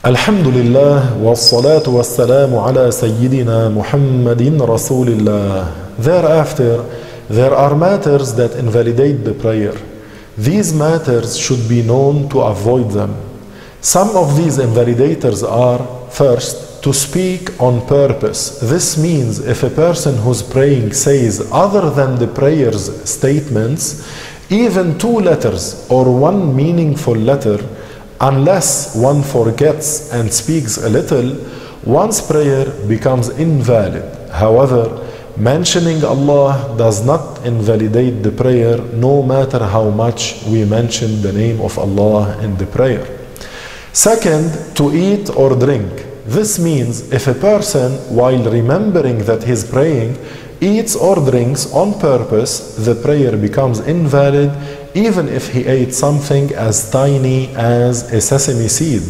Alhamdulillah wassalatu wassalamu ala Sayyidina Muhammadin Rasulillah. Thereafter, there are matters that invalidate the prayer. These matters should be known to avoid them. Some of these invalidators are: first, to speak on purpose. This means if a person who's praying says other than the prayer's statements, even two letters or one meaningful letter, unless one forgets and speaks a little, one's prayer becomes invalid. However, mentioning Allah does not invalidate the prayer, no matter how much we mention the name of Allah in the prayer. Second, to eat or drink. This means if a person, while remembering that he's praying, eats or drinks on purpose, the prayer becomes invalid, even if he ate something as tiny as a sesame seed.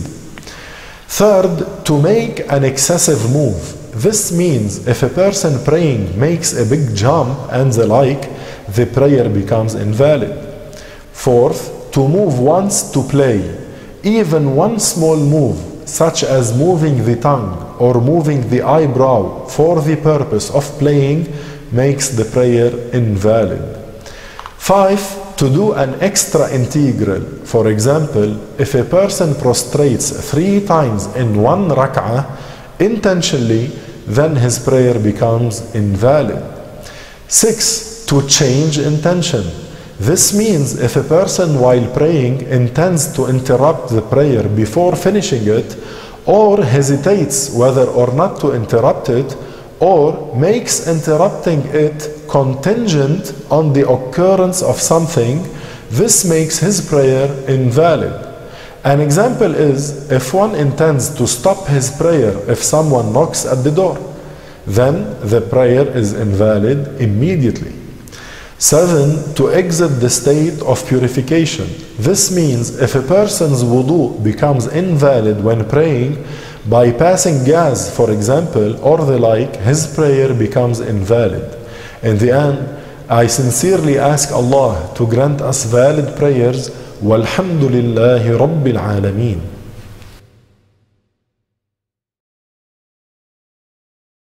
Third, to make an excessive move. This means if a person praying makes a big jump and the like, the prayer becomes invalid. Fourth, to move once to play. Even one small move, such as moving the tongue or moving the eyebrow for the purpose of playing, makes the prayer invalid. 5. To do an extra integral. For example, if a person prostrates 3 times in one rak'ah intentionally, then his prayer becomes invalid. 6. To change intention. This means if a person while praying intends to interrupt the prayer before finishing it, or hesitates whether or not to interrupt it, or makes interrupting it contingent on the occurrence of something, this makes his prayer invalid. An example is if one intends to stop his prayer if someone knocks at the door, then the prayer is invalid immediately. 7. To exit the state of purification. This means if a person's wudu becomes invalid when praying by passing gas, for example, or the like, his prayer becomes invalid. In the end, I sincerely ask Allah to grant us valid prayers. Walhamdulillahi Rabbil Alameen.